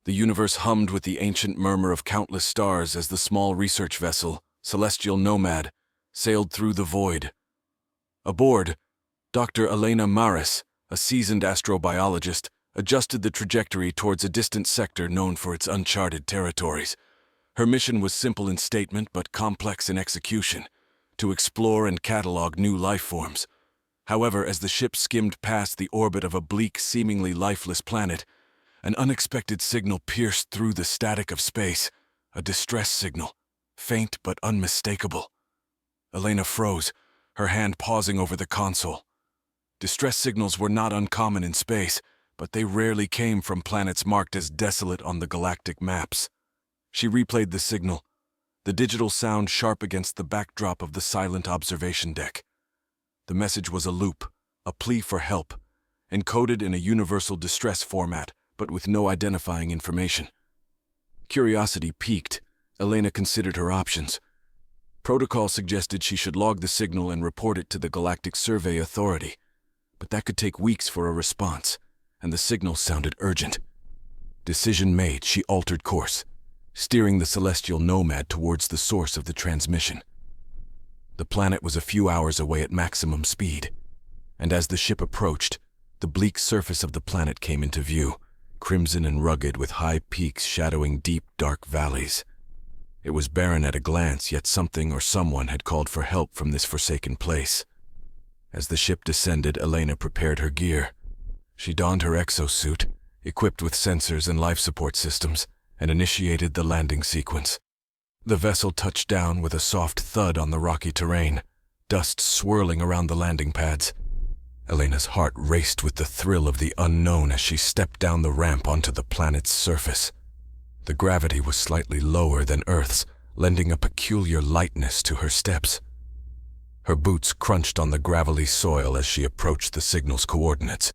The universe hummed with the ancient murmur of countless stars as the small research vessel, Celestial Nomad, sailed through the void. Aboard, Dr. Elena Maris, a seasoned astrobiologist, adjusted the trajectory towards a distant sector known for its uncharted territories. Her mission was simple in statement but complex in execution: to explore and catalog new life forms. However, as the ship skimmed past the orbit of a bleak, seemingly lifeless planet, an unexpected signal pierced through the static of space, a distress signal, faint but unmistakable. Elena froze, her hand pausing over the console. Distress signals were not uncommon in space, but they rarely came from planets marked as desolate on the galactic maps. She replayed the signal, the digital sound sharp against the backdrop of the silent observation deck. The message was a loop, a plea for help, encoded in a universal distress format, but with no identifying information. Curiosity piqued, Elena considered her options. Protocol suggested she should log the signal and report it to the Galactic Survey Authority, but that could take weeks for a response, and the signal sounded urgent. Decision made, she altered course, steering the Celestial Nomad towards the source of the transmission. The planet was a few hours away at maximum speed, and as the ship approached, the bleak surface of the planet came into view, crimson and rugged with high peaks shadowing deep, dark valleys. It was barren at a glance, yet something or someone had called for help from this forsaken place. As the ship descended, Elena prepared her gear. She donned her exosuit, equipped with sensors and life support systems, and initiated the landing sequence. The vessel touched down with a soft thud on the rocky terrain, dust swirling around the landing pads. Elena's heart raced with the thrill of the unknown as she stepped down the ramp onto the planet's surface. The gravity was slightly lower than Earth's, lending a peculiar lightness to her steps. Her boots crunched on the gravelly soil as she approached the signal's coordinates.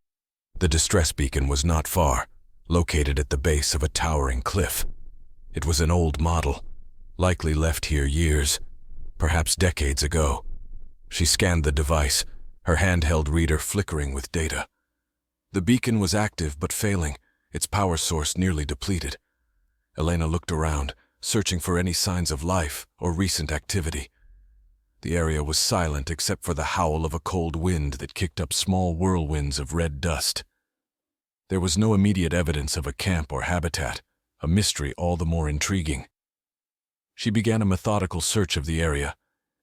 The distress beacon was not far, located at the base of a towering cliff. It was an old model, likely left here years, perhaps decades ago. She scanned the device, her handheld reader flickering with data. The beacon was active but failing, its power source nearly depleted. Elena looked around, searching for any signs of life or recent activity. The area was silent except for the howl of a cold wind that kicked up small whirlwinds of red dust. There was no immediate evidence of a camp or habitat, a mystery all the more intriguing. She began a methodical search of the area,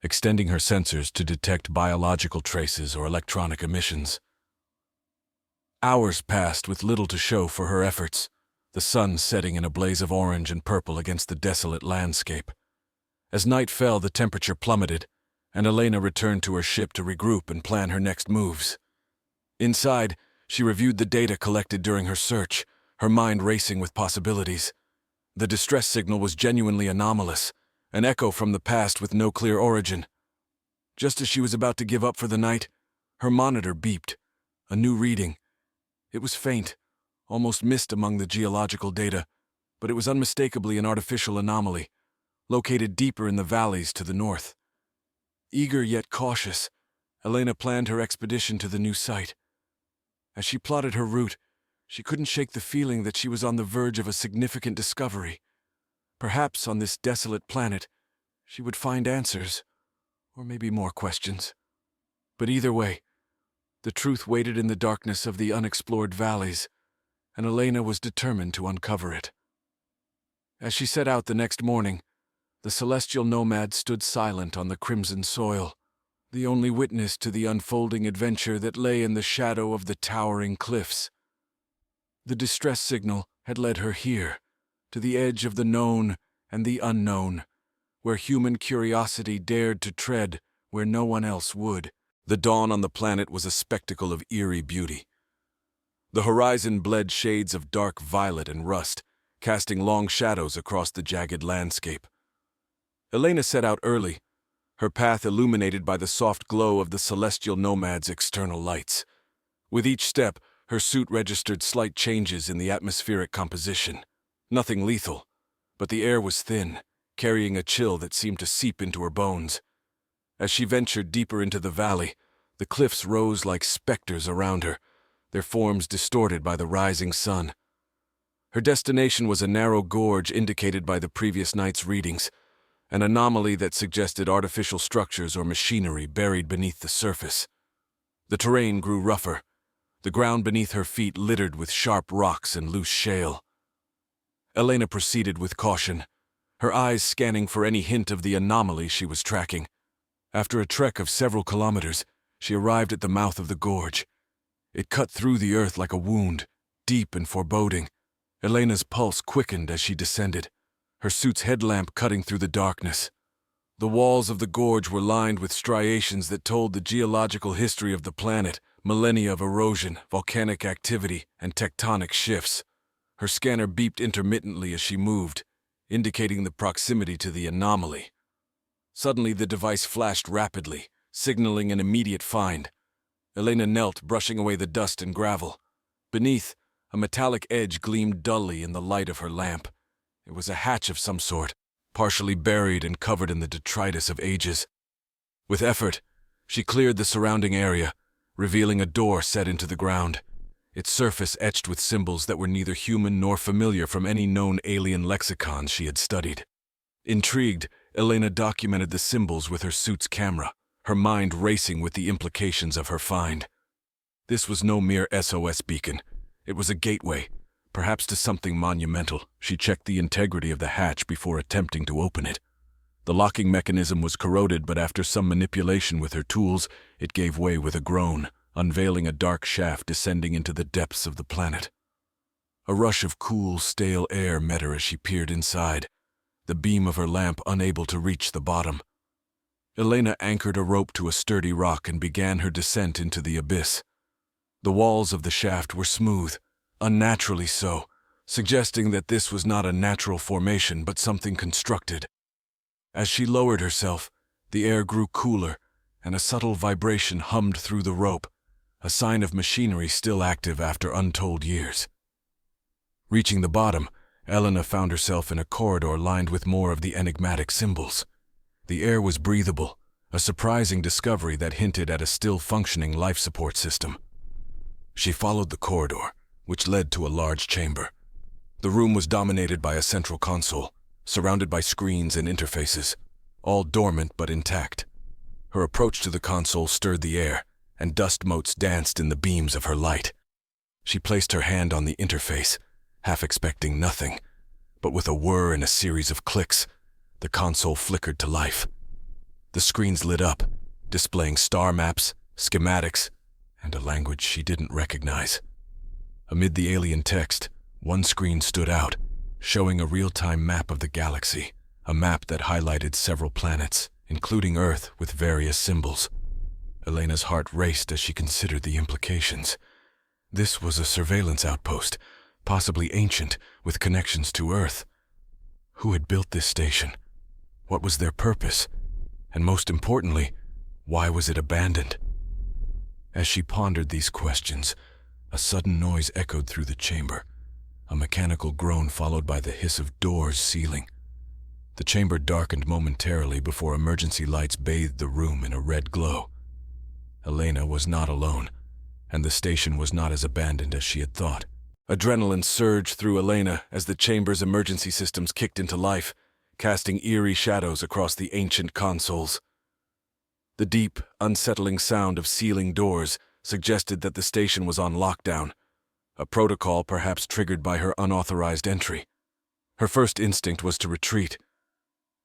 extending her sensors to detect biological traces or electronic emissions. Hours passed with little to show for her efforts, the sun setting in a blaze of orange and purple against the desolate landscape. As night fell, the temperature plummeted, and Elena returned to her ship to regroup and plan her next moves. Inside, she reviewed the data collected during her search, her mind racing with possibilities. The distress signal was genuinely anomalous, an echo from the past with no clear origin. Just as she was about to give up for the night, her monitor beeped. A new reading. It was faint, almost missed among the geological data, but it was unmistakably an artificial anomaly, located deeper in the valleys to the north. Eager yet cautious, Elena planned her expedition to the new site. As she plotted her route, she couldn't shake the feeling that she was on the verge of a significant discovery. Perhaps on this desolate planet, she would find answers, or maybe more questions. But either way, the truth waited in the darkness of the unexplored valleys, and Elena was determined to uncover it. As she set out the next morning, the Celestial Nomad stood silent on the crimson soil, the only witness to the unfolding adventure that lay in the shadow of the towering cliffs. The distress signal had led her here, to the edge of the known and the unknown, where human curiosity dared to tread where no one else would. The dawn on the planet was a spectacle of eerie beauty. The horizon bled shades of dark violet and rust, casting long shadows across the jagged landscape. Elena set out early, her path illuminated by the soft glow of the Celestial Nomad's external lights. With each step, her suit registered slight changes in the atmospheric composition. Nothing lethal, but the air was thin, carrying a chill that seemed to seep into her bones. As she ventured deeper into the valley, the cliffs rose like specters around her, their forms distorted by the rising sun. Her destination was a narrow gorge indicated by the previous night's readings, an anomaly that suggested artificial structures or machinery buried beneath the surface. The terrain grew rougher, the ground beneath her feet littered with sharp rocks and loose shale. Elena proceeded with caution, her eyes scanning for any hint of the anomaly she was tracking. After a trek of several kilometers, she arrived at the mouth of the gorge. It cut through the earth like a wound, deep and foreboding. Elena's pulse quickened as she descended, her suit's headlamp cutting through the darkness. The walls of the gorge were lined with striations that told the geological history of the planet, millennia of erosion, volcanic activity, and tectonic shifts. Her scanner beeped intermittently as she moved, indicating the proximity to the anomaly. Suddenly, the device flashed rapidly, signaling an immediate find. Elena knelt, brushing away the dust and gravel. Beneath, a metallic edge gleamed dully in the light of her lamp. It was a hatch of some sort, partially buried and covered in the detritus of ages. With effort, she cleared the surrounding area, revealing a door set into the ground, its surface etched with symbols that were neither human nor familiar from any known alien lexicons she had studied. Intrigued, Elena documented the symbols with her suit's camera, her mind racing with the implications of her find. This was no mere SOS beacon. It was a gateway, perhaps to something monumental. She checked the integrity of the hatch before attempting to open it. The locking mechanism was corroded, but after some manipulation with her tools, it gave way with a groan, unveiling a dark shaft descending into the depths of the planet. A rush of cool, stale air met her as she peered inside, the beam of her lamp unable to reach the bottom. Elena anchored a rope to a sturdy rock and began her descent into the abyss. The walls of the shaft were smooth, unnaturally so, suggesting that this was not a natural formation but something constructed. As she lowered herself, the air grew cooler, and a subtle vibration hummed through the rope, a sign of machinery still active after untold years. Reaching the bottom, Elena found herself in a corridor lined with more of the enigmatic symbols. The air was breathable, a surprising discovery that hinted at a still-functioning life support system. She followed the corridor, which led to a large chamber. The room was dominated by a central console, surrounded by screens and interfaces, all dormant but intact. Her approach to the console stirred the air, and dust motes danced in the beams of her light. She placed her hand on the interface, half expecting nothing, but with a whir and a series of clicks, the console flickered to life. The screens lit up, displaying star maps, schematics, and a language she didn't recognize. Amid the alien text, one screen stood out, showing a real-time map of the galaxy, a map that highlighted several planets, including Earth, with various symbols. Elena's heart raced as she considered the implications. This was a surveillance outpost, possibly ancient, with connections to Earth. Who had built this station? What was their purpose? And most importantly, why was it abandoned? As she pondered these questions, a sudden noise echoed through the chamber, a mechanical groan followed by the hiss of doors sealing. The chamber darkened momentarily before emergency lights bathed the room in a red glow. Elena was not alone, and the station was not as abandoned as she had thought. Adrenaline surged through Elena as the chamber's emergency systems kicked into life, casting eerie shadows across the ancient consoles. The deep, unsettling sound of sealing doors suggested that the station was on lockdown, a protocol perhaps triggered by her unauthorized entry. Her first instinct was to retreat,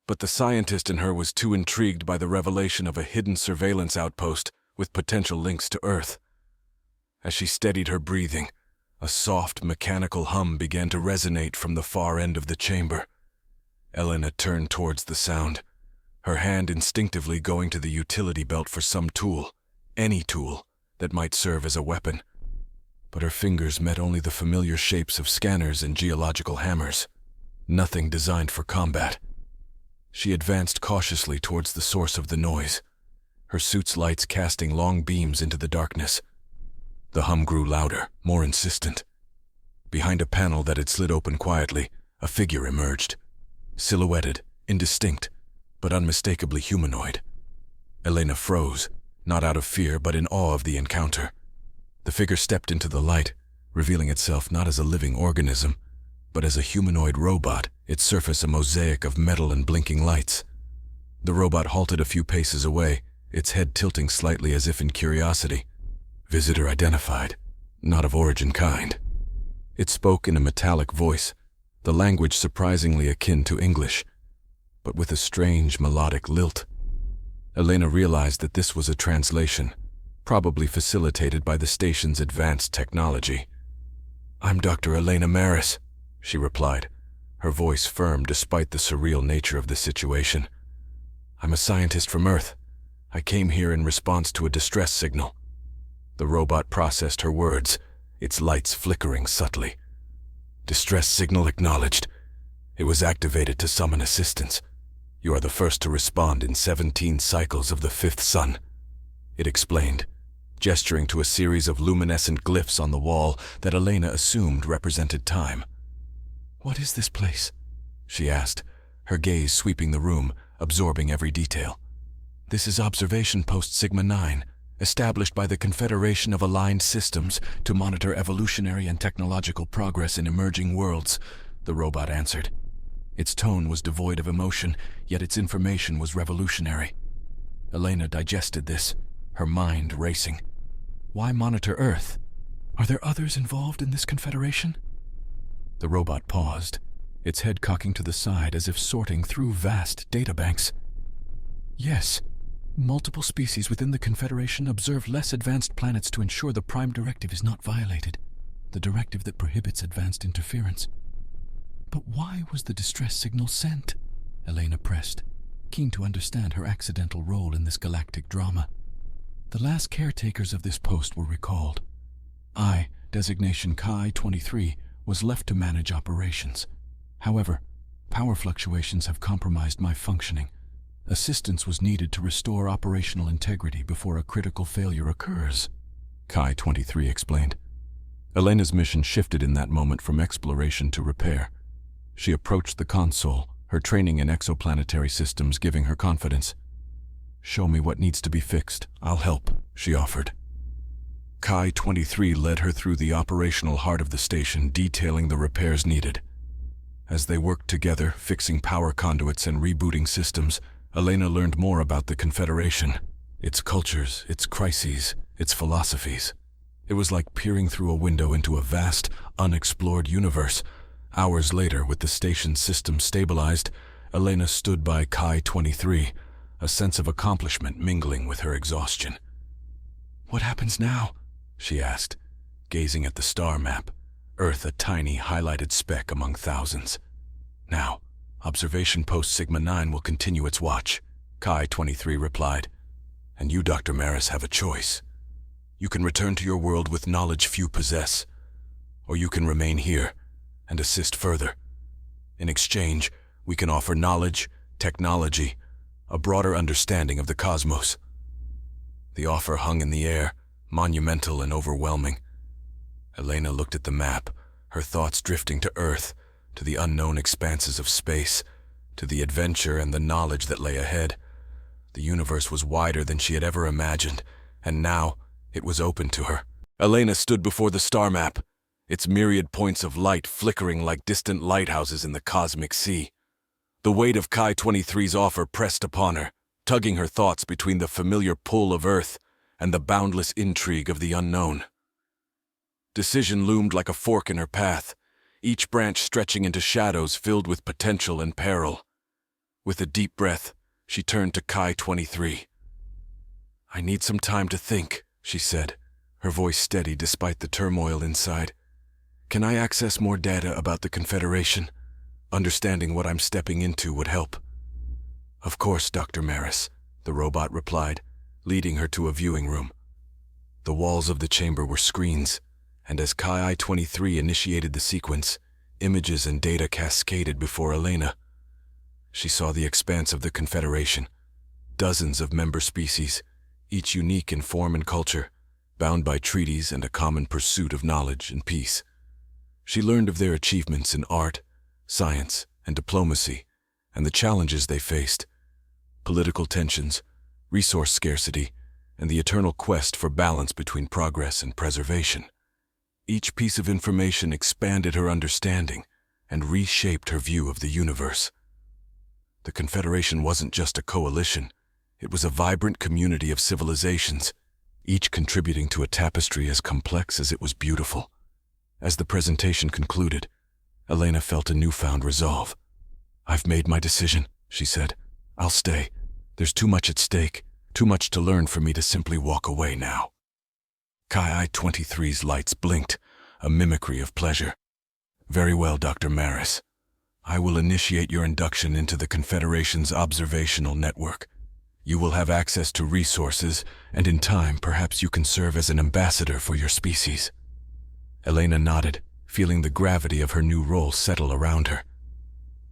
but the scientist in her was too intrigued by the revelation of a hidden surveillance outpost with potential links to Earth. As she steadied her breathing, a soft, mechanical hum began to resonate from the far end of the chamber. Elena turned towards the sound, her hand instinctively going to the utility belt for some tool, any tool, that might serve as a weapon. But her fingers met only the familiar shapes of scanners and geological hammers, nothing designed for combat. She advanced cautiously towards the source of the noise, her suit's lights casting long beams into the darkness. The hum grew louder, more insistent. Behind a panel that had slid open quietly, a figure emerged, silhouetted, indistinct, but unmistakably humanoid. Elena froze, not out of fear but in awe of the encounter. The figure stepped into the light, revealing itself not as a living organism, but as a humanoid robot, its surface a mosaic of metal and blinking lights. The robot halted a few paces away, its head tilting slightly as if in curiosity. Visitor identified, not of origin kind. It spoke in a metallic voice, the language surprisingly akin to English, but with a strange melodic lilt. Elena realized that this was a translation, probably facilitated by the station's advanced technology. "I'm Dr. Elena Maris," she replied, her voice firm despite the surreal nature of the situation. "I'm a scientist from Earth. I came here in response to a distress signal." The robot processed her words, its lights flickering subtly. "Distress signal acknowledged. It was activated to summon assistance. You are the first to respond in 17 cycles of the fifth sun," it explained, gesturing to a series of luminescent glyphs on the wall that Elena assumed represented time. "What is this place?" she asked, her gaze sweeping the room, absorbing every detail. "This is Observation Post Sigma 9, established by the Confederation of Aligned Systems to monitor evolutionary and technological progress in emerging worlds," the robot answered. Its tone was devoid of emotion, yet its information was revolutionary. Elena digested this, her mind racing. Why monitor Earth? Are there others involved in this confederation? The robot paused, its head cocking to the side as if sorting through vast databanks. Yes, multiple species within the Confederation observe less advanced planets to ensure the Prime Directive is not violated, the directive that prohibits advanced interference. But why was the distress signal sent? Elena pressed, keen to understand her accidental role in this galactic drama. The last caretakers of this post were recalled. I, designation Chi-23, was left to manage operations. However, power fluctuations have compromised my functioning. Assistance was needed to restore operational integrity before a critical failure occurs, Chi-23 explained. Elena's mission shifted in that moment from exploration to repair. She approached the console, her training in exoplanetary systems giving her confidence. "Show me what needs to be fixed. I'll help," she offered. Chi-23 led her through the operational heart of the station, detailing the repairs needed. As they worked together, fixing power conduits and rebooting systems, Elena learned more about the Confederation, its cultures, its crises, its philosophies. It was like peering through a window into a vast, unexplored universe. Hours later, with the station's system stabilized, Elena stood by Chi-23, a sense of accomplishment mingling with her exhaustion. "What happens now?" she asked, gazing at the star map, Earth a tiny highlighted speck among thousands. "Now, Observation Post Sigma 9 will continue its watch," Chi-23 replied. "And you, Dr. Maris, have a choice. You can return to your world with knowledge few possess, or you can remain here and assist further. In exchange, we can offer knowledge, technology, a broader understanding of the cosmos." The offer hung in the air, monumental and overwhelming. Elena looked at the map, her thoughts drifting to Earth, to the unknown expanses of space, to the adventure and the knowledge that lay ahead. The universe was wider than she had ever imagined, and now it was open to her. Elena stood before the star map, its myriad points of light flickering like distant lighthouses in the cosmic sea. The weight of Chi-23's offer pressed upon her, tugging her thoughts between the familiar pull of Earth and the boundless intrigue of the unknown. Decision loomed like a fork in her path, each branch stretching into shadows filled with potential and peril. With a deep breath, she turned to Chi-23. "I need some time to think," she said, her voice steady despite the turmoil inside. "Can I access more data about the Confederation? Understanding what I'm stepping into would help." "Of course, Dr. Maris," the robot replied, leading her to a viewing room. The walls of the chamber were screens, and as Chi-23 initiated the sequence, images and data cascaded before Elena. She saw the expanse of the Confederation, dozens of member species, each unique in form and culture, bound by treaties and a common pursuit of knowledge and peace. She learned of their achievements in art, science, and diplomacy, and the challenges they faced: political tensions, resource scarcity, and the eternal quest for balance between progress and preservation. Each piece of information expanded her understanding, and reshaped her view of the universe. The Confederation wasn't just a coalition. It was a vibrant community of civilizations, each contributing to a tapestry as complex as it was beautiful. As the presentation concluded, Elena felt a newfound resolve. "I've made my decision," she said. "I'll stay. There's too much at stake, too much to learn for me to simply walk away now." Chi-23's lights blinked, a mimicry of pleasure. "Very well, Dr. Maris. I will initiate your induction into the Confederation's observational network. You will have access to resources, and in time, perhaps you can serve as an ambassador for your species." Elena nodded, feeling the gravity of her new role settle around her.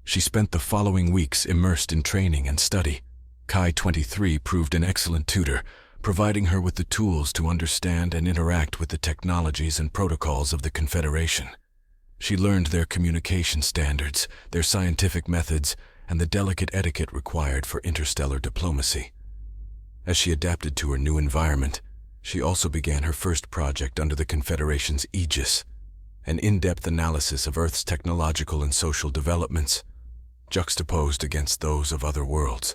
She spent the following weeks immersed in training and study. Chi-23 proved an excellent tutor, providing her with the tools to understand and interact with the technologies and protocols of the Confederation. She learned their communication standards, their scientific methods, and the delicate etiquette required for interstellar diplomacy. As she adapted to her new environment, she also began her first project under the Confederation's aegis, an in-depth analysis of Earth's technological and social developments, juxtaposed against those of other worlds.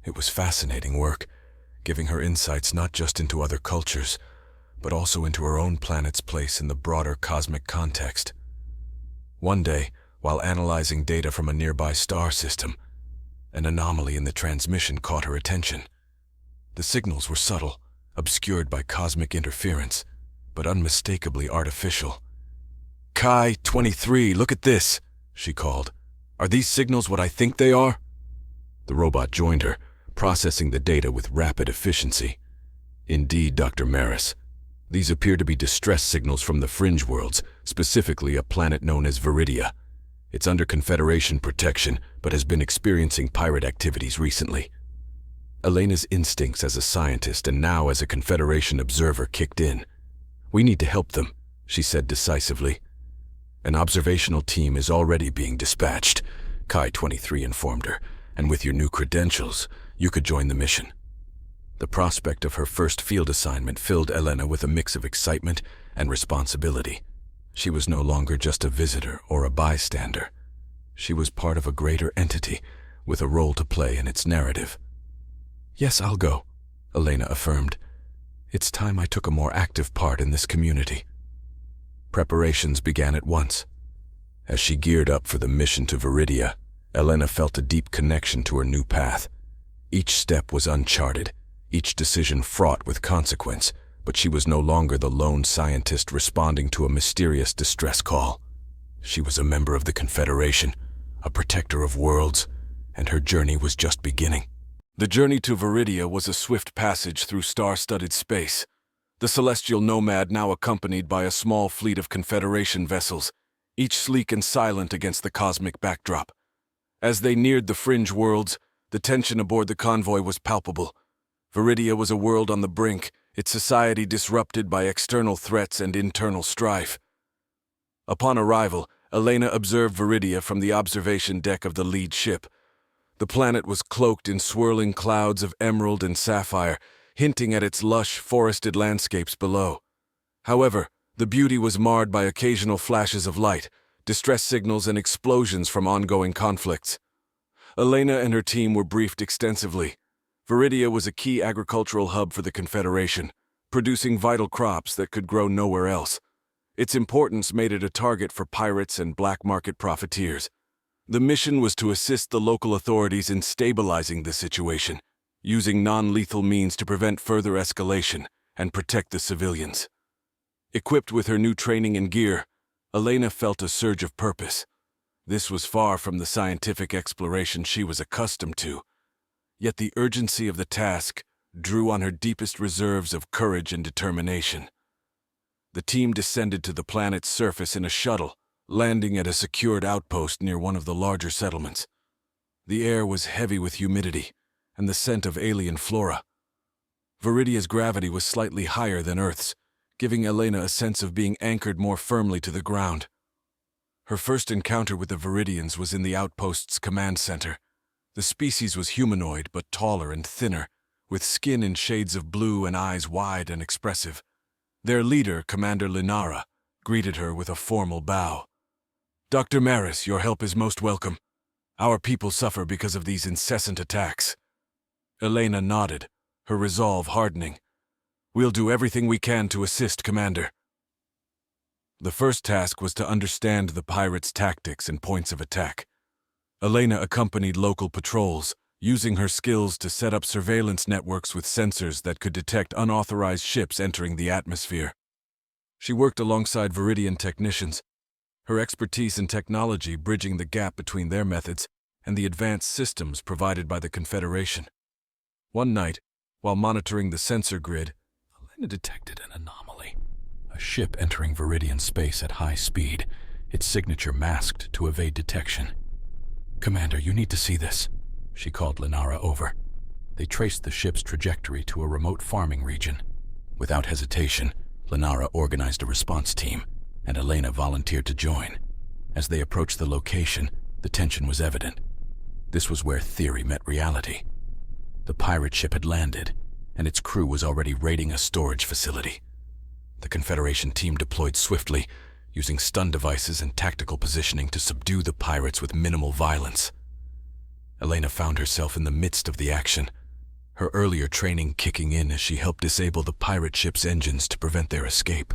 It was fascinating work, giving her insights not just into other cultures, but also into her own planet's place in the broader cosmic context. One day, while analyzing data from a nearby star system, an anomaly in the transmission caught her attention. The signals were subtle, obscured by cosmic interference, but unmistakably artificial. "Chi-23, look at this," she called. "Are these signals what I think they are?" The robot joined her, processing the data with rapid efficiency. "Indeed, Dr. Maris. These appear to be distress signals from the fringe worlds, specifically a planet known as Veridia. It's under Confederation protection, but has been experiencing pirate activities recently." Elena's instincts as a scientist and now as a Confederation observer kicked in. "We need to help them," she said decisively. "An observational team is already being dispatched," Chi-23 informed her, "and with your new credentials, you could join the mission." The prospect of her first field assignment filled Elena with a mix of excitement and responsibility. She was no longer just a visitor or a bystander. She was part of a greater entity, with a role to play in its narrative. "Yes, I'll go," Elena affirmed. "It's time I took a more active part in this community." Preparations began at once. As she geared up for the mission to Veridia, Elena felt a deep connection to her new path. Each step was uncharted, each decision fraught with consequence, but she was no longer the lone scientist responding to a mysterious distress call. She was a member of the Confederation, a protector of worlds, and her journey was just beginning. The journey to Veridia was a swift passage through star-studded space, the celestial nomad now accompanied by a small fleet of Confederation vessels, each sleek and silent against the cosmic backdrop. As they neared the fringe worlds, the tension aboard the convoy was palpable. Veridia was a world on the brink, its society disrupted by external threats and internal strife. Upon arrival, Elena observed Veridia from the observation deck of the lead ship. The planet was cloaked in swirling clouds of emerald and sapphire, hinting at its lush, forested landscapes below. However, the beauty was marred by occasional flashes of light, distress signals and explosions from ongoing conflicts. Elena and her team were briefed extensively. Veridia was a key agricultural hub for the Confederation, producing vital crops that could grow nowhere else. Its importance made it a target for pirates and black market profiteers. The mission was to assist the local authorities in stabilizing the situation, using non-lethal means to prevent further escalation and protect the civilians. Equipped with her new training and gear, Elena felt a surge of purpose. This was far from the scientific exploration she was accustomed to. Yet the urgency of the task drew on her deepest reserves of courage and determination. The team descended to the planet's surface in a shuttle, landing at a secured outpost near one of the larger settlements. The air was heavy with humidity and the scent of alien flora. Veridia's gravity was slightly higher than Earth's, giving Elena a sense of being anchored more firmly to the ground. Her first encounter with the Veridians was in the outpost's command center. The species was humanoid but taller and thinner, with skin in shades of blue and eyes wide and expressive. Their leader, Commander Linara, greeted her with a formal bow. Dr. Maris, your help is most welcome. Our people suffer because of these incessant attacks. Elena nodded, her resolve hardening. We'll do everything we can to assist, Commander. The first task was to understand the pirates' tactics and points of attack. Elena accompanied local patrols, using her skills to set up surveillance networks with sensors that could detect unauthorized ships entering the atmosphere. She worked alongside Veridian technicians, her expertise in technology bridging the gap between their methods and the advanced systems provided by the Confederation. One night, while monitoring the sensor grid, Elena detected an anomaly. A ship entering Veridian space at high speed, its signature masked to evade detection. "Commander, you need to see this," she called Lenara over. They traced the ship's trajectory to a remote farming region. Without hesitation, Lenara organized a response team, and Elena volunteered to join. As they approached the location, the tension was evident. This was where theory met reality. The pirate ship had landed, and its crew was already raiding a storage facility. The Confederation team deployed swiftly, using stun devices and tactical positioning to subdue the pirates with minimal violence. Elena found herself in the midst of the action, her earlier training kicking in as she helped disable the pirate ship's engines to prevent their escape.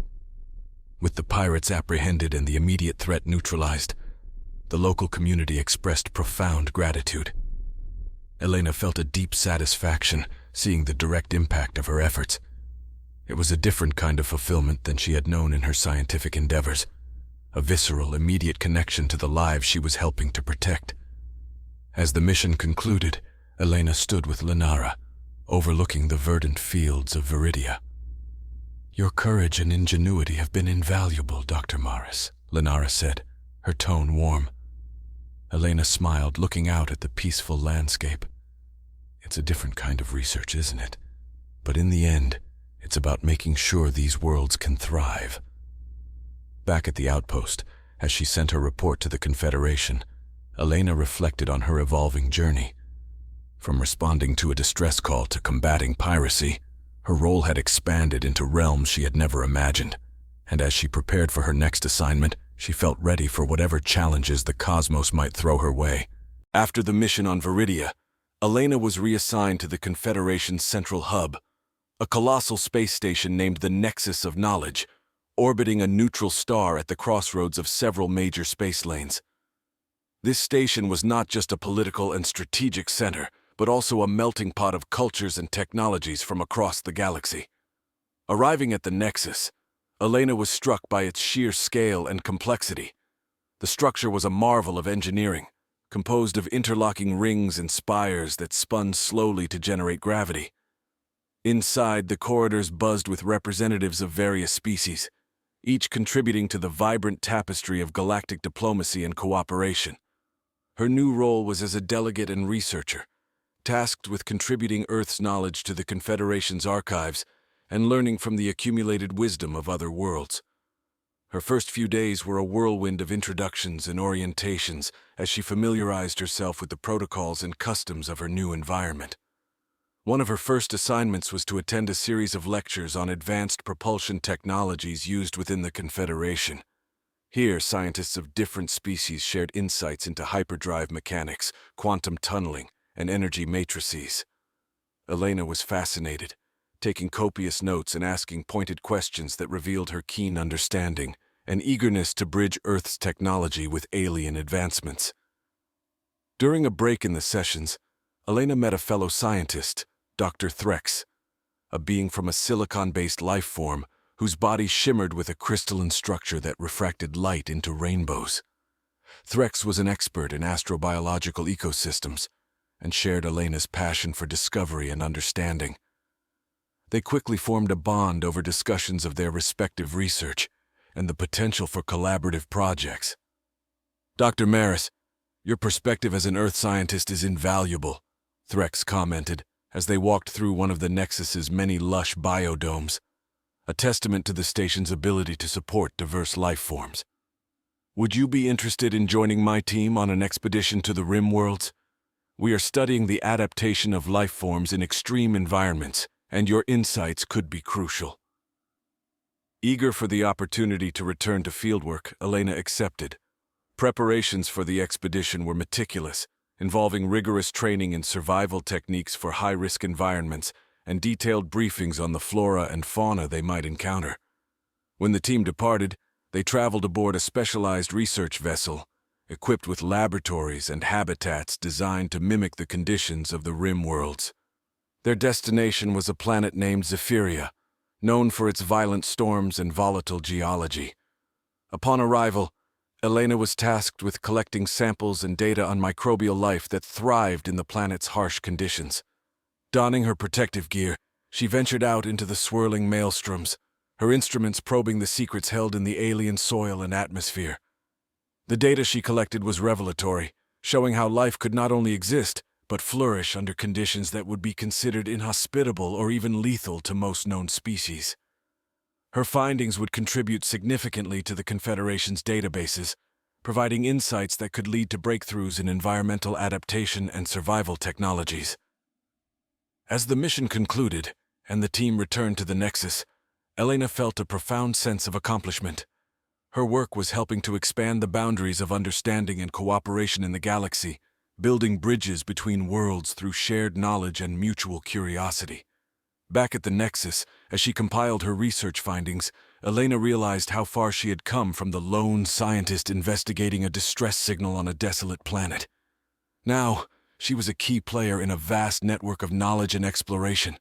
With the pirates apprehended and the immediate threat neutralized, the local community expressed profound gratitude. Elena felt a deep satisfaction seeing the direct impact of her efforts. It was a different kind of fulfillment than she had known in her scientific endeavors, a visceral, immediate connection to the lives she was helping to protect. As the mission concluded, Elena stood with Lenara, overlooking the verdant fields of Veridia. "Your courage and ingenuity have been invaluable, Dr. Maris," Lenara said, her tone warm. Elena smiled, looking out at the peaceful landscape. "It's a different kind of research, isn't it? But in the end, it's about making sure these worlds can thrive." Back at the outpost, as she sent her report to the Confederation, Elena reflected on her evolving journey. From responding to a distress call to combating piracy, her role had expanded into realms she had never imagined, and as she prepared for her next assignment, she felt ready for whatever challenges the cosmos might throw her way. After the mission on Veridia, Elena was reassigned to the Confederation's central hub, a colossal space station named the Nexus of Knowledge, orbiting a neutral star at the crossroads of several major space lanes. This station was not just a political and strategic center, but also a melting pot of cultures and technologies from across the galaxy. Arriving at the Nexus, Elena was struck by its sheer scale and complexity. The structure was a marvel of engineering, composed of interlocking rings and spires that spun slowly to generate gravity. Inside, the corridors buzzed with representatives of various species, each contributing to the vibrant tapestry of galactic diplomacy and cooperation. Her new role was as a delegate and researcher, tasked with contributing Earth's knowledge to the Confederation's archives and learning from the accumulated wisdom of other worlds. Her first few days were a whirlwind of introductions and orientations as she familiarized herself with the protocols and customs of her new environment. One of her first assignments was to attend a series of lectures on advanced propulsion technologies used within the Confederation. Here, scientists of different species shared insights into hyperdrive mechanics, quantum tunneling, and energy matrices. Elena was fascinated, taking copious notes and asking pointed questions that revealed her keen understanding and eagerness to bridge Earth's technology with alien advancements. During a break in the sessions, Elena met a fellow scientist, Dr. Threx, a being from a silicon-based life form whose body shimmered with a crystalline structure that refracted light into rainbows. Threx was an expert in astrobiological ecosystems and shared Elena's passion for discovery and understanding. They quickly formed a bond over discussions of their respective research and the potential for collaborative projects. "Dr. Maris, your perspective as an Earth scientist is invaluable," Threx commented as they walked through one of the Nexus's many lush biodomes, a testament to the station's ability to support diverse life forms. "Would you be interested in joining my team on an expedition to the Rim Worlds? We are studying the adaptation of life forms in extreme environments, and your insights could be crucial." Eager for the opportunity to return to fieldwork, Elena accepted, Preparations for the expedition were meticulous, involving rigorous training in survival techniques for high-risk environments and detailed briefings on the flora and fauna they might encounter. When the team departed, they traveled aboard a specialized research vessel, equipped with laboratories and habitats designed to mimic the conditions of the rim worlds. Their destination was a planet named Veridia, known for its violent storms and volatile geology. Upon arrival, Elena was tasked with collecting samples and data on microbial life that thrived in the planet's harsh conditions. Donning her protective gear, she ventured out into the swirling maelstroms, her instruments probing the secrets held in the alien soil and atmosphere. The data she collected was revelatory, showing how life could not only exist, but flourish under conditions that would be considered inhospitable or even lethal to most known species. Her findings would contribute significantly to the Confederation's databases, providing insights that could lead to breakthroughs in environmental adaptation and survival technologies. As the mission concluded and the team returned to the Nexus, Elena felt a profound sense of accomplishment. Her work was helping to expand the boundaries of understanding and cooperation in the galaxy, building bridges between worlds through shared knowledge and mutual curiosity. Back at the Nexus, as she compiled her research findings, Elena realized how far she had come from the lone scientist investigating a distress signal on a desolate planet. Now, she was a key player in a vast network of knowledge and exploration,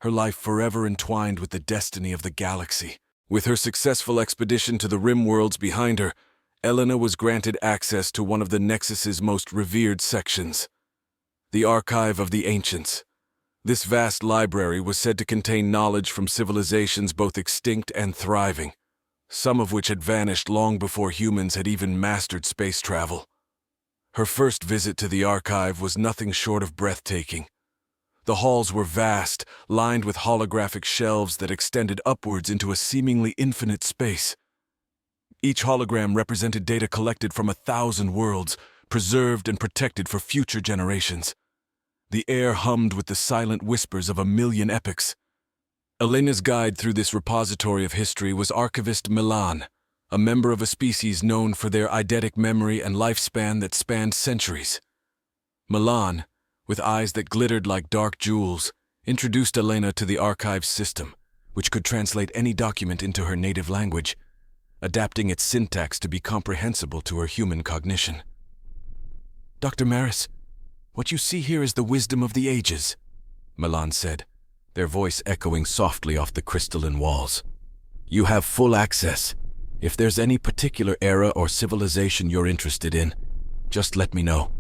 her life forever entwined with the destiny of the galaxy. With her successful expedition to the rim worlds behind her, Elena was granted access to one of the Nexus's most revered sections, the Archive of the Ancients. This vast library was said to contain knowledge from civilizations both extinct and thriving, some of which had vanished long before humans had even mastered space travel. Her first visit to the archive was nothing short of breathtaking. The halls were vast, lined with holographic shelves that extended upwards into a seemingly infinite space. Each hologram represented data collected from 1,000 worlds, preserved and protected for future generations. The air hummed with the silent whispers of 1,000,000 epochs. Elena's guide through this repository of history was archivist Milan, a member of a species known for their eidetic memory and lifespan that spanned centuries. Milan, with eyes that glittered like dark jewels, introduced Elena to the archive's system, which could translate any document into her native language, adapting its syntax to be comprehensible to her human cognition. "Dr. Maris, what you see here is the wisdom of the ages," Milan said, their voice echoing softly off the crystalline walls. "You have full access. If there's any particular era or civilization you're interested in, just let me know."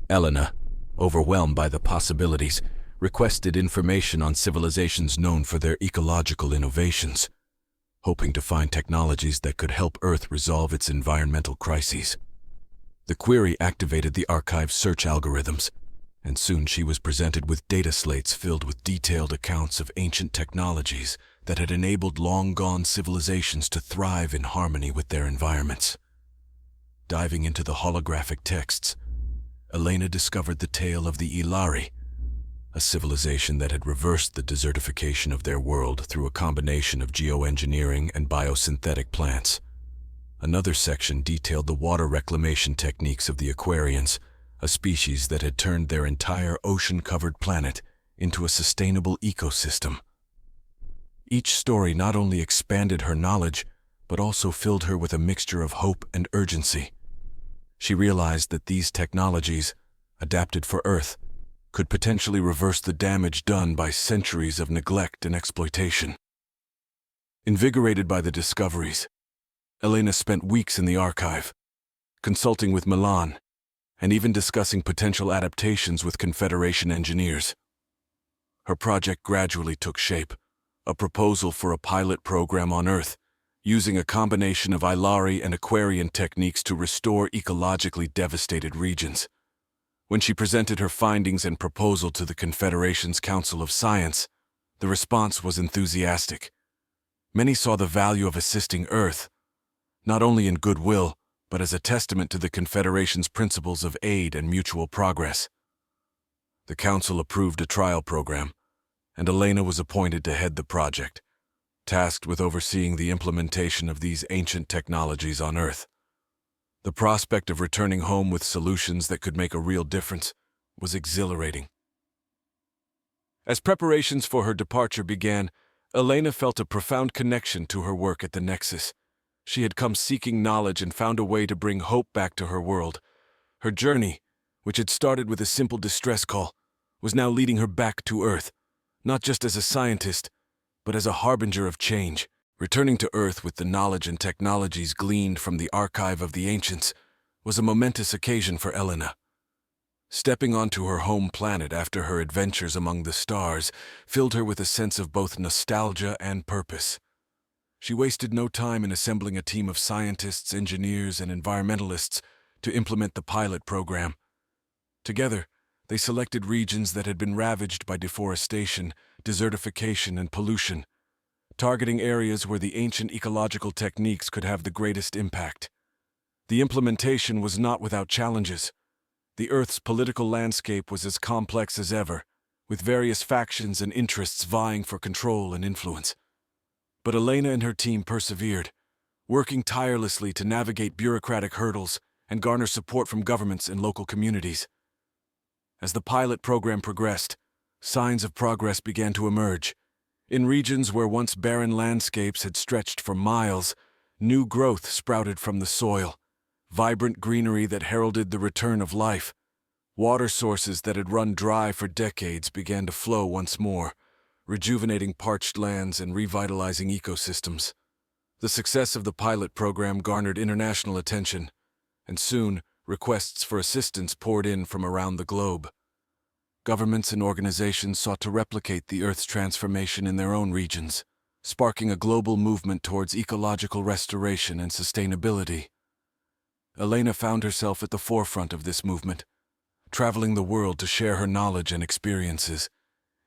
Elena, overwhelmed by the possibilities, requested information on civilizations known for their ecological innovations, hoping to find technologies that could help Earth resolve its environmental crises. The query activated the archive's search algorithms, and soon she was presented with data slates filled with detailed accounts of ancient technologies that had enabled long-gone civilizations to thrive in harmony with their environments. Diving into the holographic texts, Elena discovered the tale of the Ilari, a civilization that had reversed the desertification of their world through a combination of geoengineering and biosynthetic plants. Another section detailed the water reclamation techniques of the Aquarians, a species that had turned their entire ocean-covered planet into a sustainable ecosystem. Each story not only expanded her knowledge, but also filled her with a mixture of hope and urgency. She realized that these technologies, adapted for Earth, could potentially reverse the damage done by centuries of neglect and exploitation. Invigorated by the discoveries, Elena spent weeks in the archive, consulting with Milan, and even discussing potential adaptations with Confederation engineers. Her project gradually took shape, a proposal for a pilot program on Earth, using a combination of Ilari and Aquarian techniques to restore ecologically devastated regions. When she presented her findings and proposal to the Confederation's Council of Science, the response was enthusiastic. Many saw the value of assisting Earth, not only in goodwill, but as a testament to the Confederation's principles of aid and mutual progress. The Council approved a trial program, and Elena was appointed to head the project, tasked with overseeing the implementation of these ancient technologies on Earth. The prospect of returning home with solutions that could make a real difference was exhilarating. As preparations for her departure began, Elena felt a profound connection to her work at the Nexus. She had come seeking knowledge and found a way to bring hope back to her world. Her journey, which had started with a simple distress call, was now leading her back to Earth, not just as a scientist, but as a harbinger of change. Returning to Earth with the knowledge and technologies gleaned from the archive of the ancients was a momentous occasion for Elena. Stepping onto her home planet after her adventures among the stars filled her with a sense of both nostalgia and purpose. She wasted no time in assembling a team of scientists, engineers, and environmentalists to implement the pilot program. Together, they selected regions that had been ravaged by deforestation, desertification, and pollution, targeting areas where the ancient ecological techniques could have the greatest impact. The implementation was not without challenges. The Earth's political landscape was as complex as ever, with various factions and interests vying for control and influence. But Elena and her team persevered, working tirelessly to navigate bureaucratic hurdles and garner support from governments and local communities. As the pilot program progressed, signs of progress began to emerge. In regions where once barren landscapes had stretched for miles, new growth sprouted from the soil, vibrant greenery that heralded the return of life. Water sources that had run dry for decades began to flow once more, rejuvenating parched lands and revitalizing ecosystems. The success of the pilot program garnered international attention, and soon requests for assistance poured in from around the globe. Governments and organizations sought to replicate the Earth's transformation in their own regions, sparking a global movement towards ecological restoration and sustainability. Elena found herself at the forefront of this movement, traveling the world to share her knowledge and experiences,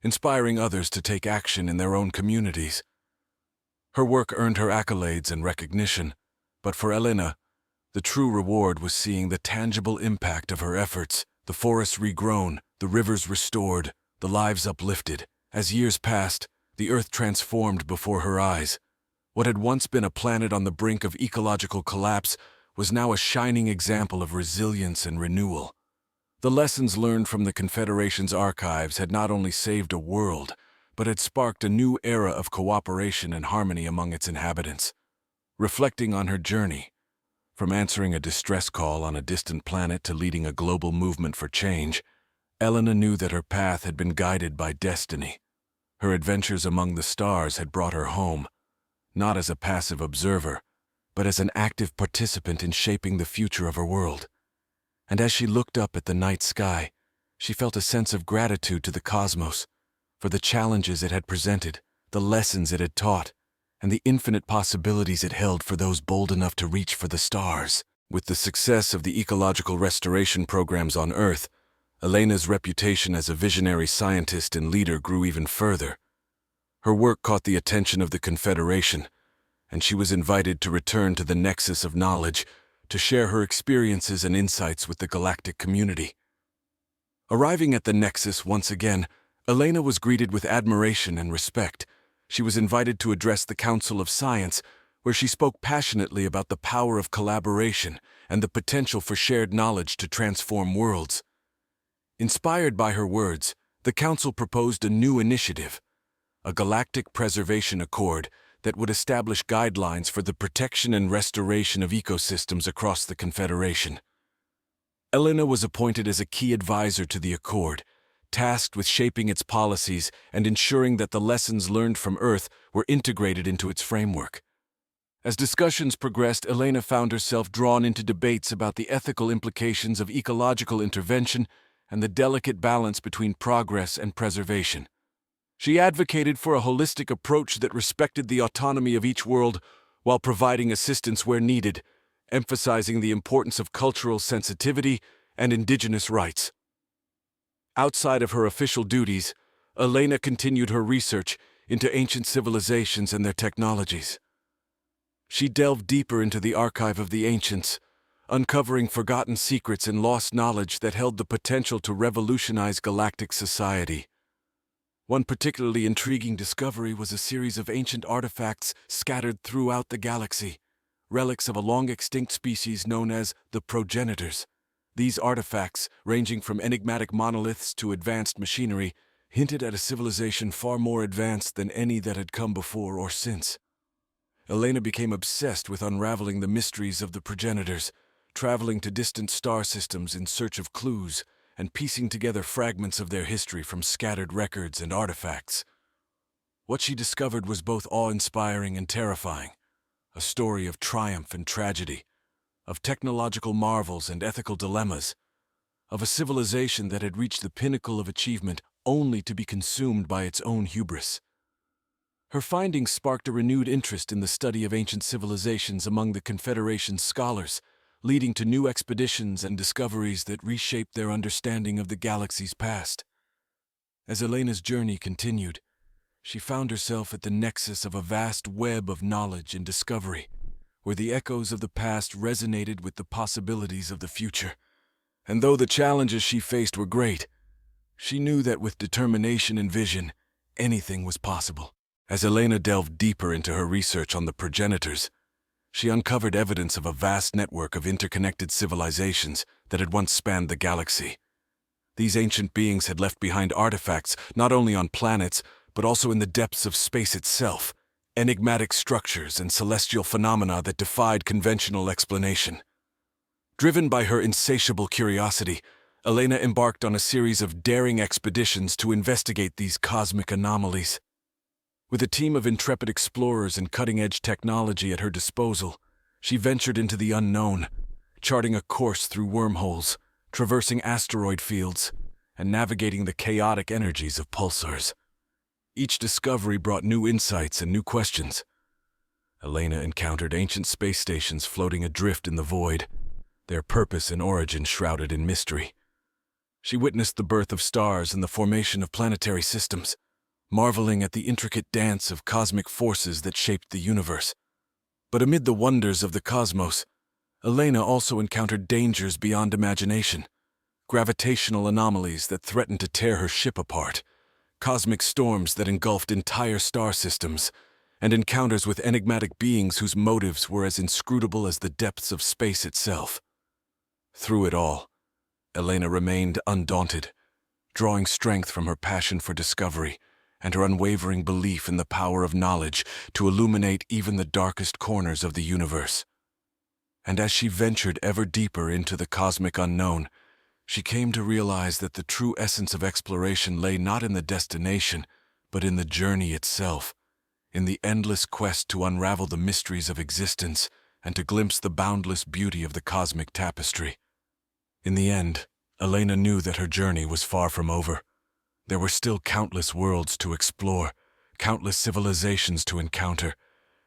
inspiring others to take action in their own communities. Her work earned her accolades and recognition, but for Elena, the true reward was seeing the tangible impact of her efforts, the forests regrown, the rivers restored, the lives uplifted. As years passed, the Earth transformed before her eyes. What had once been a planet on the brink of ecological collapse was now a shining example of resilience and renewal. The lessons learned from the Confederation's archives had not only saved a world, but had sparked a new era of cooperation and harmony among its inhabitants. Reflecting on her journey, from answering a distress call on a distant planet to leading a global movement for change, Elena knew that her path had been guided by destiny. Her adventures among the stars had brought her home, not as a passive observer, but as an active participant in shaping the future of her world. And as she looked up at the night sky, she felt a sense of gratitude to the cosmos for the challenges it had presented, the lessons it had taught, and the infinite possibilities it held for those bold enough to reach for the stars. With the success of the ecological restoration programs on Earth, Elena's reputation as a visionary scientist and leader grew even further. Her work caught the attention of the Confederation, and she was invited to return to the nexus of knowledge to share her experiences and insights with the galactic community. Arriving at the Nexus once again, Elena was greeted with admiration and respect. She was invited to address the Council of Science, where she spoke passionately about the power of collaboration and the potential for shared knowledge to transform worlds. Inspired by her words, the Council proposed a new initiative, a Galactic Preservation Accord that would establish guidelines for the protection and restoration of ecosystems across the Confederation. Elena was appointed as a key advisor to the Accord, tasked with shaping its policies and ensuring that the lessons learned from Earth were integrated into its framework. As discussions progressed, Elena found herself drawn into debates about the ethical implications of ecological intervention and the delicate balance between progress and preservation. She advocated for a holistic approach that respected the autonomy of each world while providing assistance where needed, emphasizing the importance of cultural sensitivity and indigenous rights. Outside of her official duties, Elena continued her research into ancient civilizations and their technologies. She delved deeper into the archive of the ancients, uncovering forgotten secrets and lost knowledge that held the potential to revolutionize galactic society. One particularly intriguing discovery was a series of ancient artifacts scattered throughout the galaxy, relics of a long-extinct species known as the progenitors. These artifacts, ranging from enigmatic monoliths to advanced machinery, hinted at a civilization far more advanced than any that had come before or since. Elena became obsessed with unraveling the mysteries of the progenitors, traveling to distant star systems in search of clues and piecing together fragments of their history from scattered records and artifacts. What she discovered was both awe-inspiring and terrifying, a story of triumph and tragedy, of technological marvels and ethical dilemmas, of a civilization that had reached the pinnacle of achievement only to be consumed by its own hubris. Her findings sparked a renewed interest in the study of ancient civilizations among the Confederation's scholars, leading to new expeditions and discoveries that reshaped their understanding of the galaxy's past. As Elena's journey continued, she found herself at the nexus of a vast web of knowledge and discovery, where the echoes of the past resonated with the possibilities of the future. And though the challenges she faced were great, she knew that with determination and vision, anything was possible. As Elena delved deeper into her research on the progenitors, she uncovered evidence of a vast network of interconnected civilizations that had once spanned the galaxy. These ancient beings had left behind artifacts not only on planets, but also in the depths of space itself, enigmatic structures and celestial phenomena that defied conventional explanation. Driven by her insatiable curiosity, Elena embarked on a series of daring expeditions to investigate these cosmic anomalies. With a team of intrepid explorers and cutting-edge technology at her disposal, she ventured into the unknown, charting a course through wormholes, traversing asteroid fields, and navigating the chaotic energies of pulsars. Each discovery brought new insights and new questions. Elena encountered ancient space stations floating adrift in the void, their purpose and origin shrouded in mystery. She witnessed the birth of stars and the formation of planetary systems, marveling at the intricate dance of cosmic forces that shaped the universe. But amid the wonders of the cosmos, Elena also encountered dangers beyond imagination, gravitational anomalies that threatened to tear her ship apart, cosmic storms that engulfed entire star systems, and encounters with enigmatic beings whose motives were as inscrutable as the depths of space itself. Through it all, Elena remained undaunted, drawing strength from her passion for discovery and her unwavering belief in the power of knowledge to illuminate even the darkest corners of the universe. And as she ventured ever deeper into the cosmic unknown, she came to realize that the true essence of exploration lay not in the destination, but in the journey itself, in the endless quest to unravel the mysteries of existence and to glimpse the boundless beauty of the cosmic tapestry. In the end, Elena knew that her journey was far from over. There were still countless worlds to explore, countless civilizations to encounter,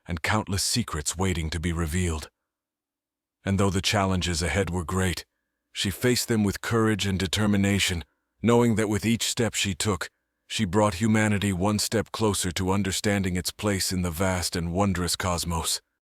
and countless secrets waiting to be revealed. And though the challenges ahead were great, she faced them with courage and determination, knowing that with each step she took, she brought humanity one step closer to understanding its place in the vast and wondrous cosmos.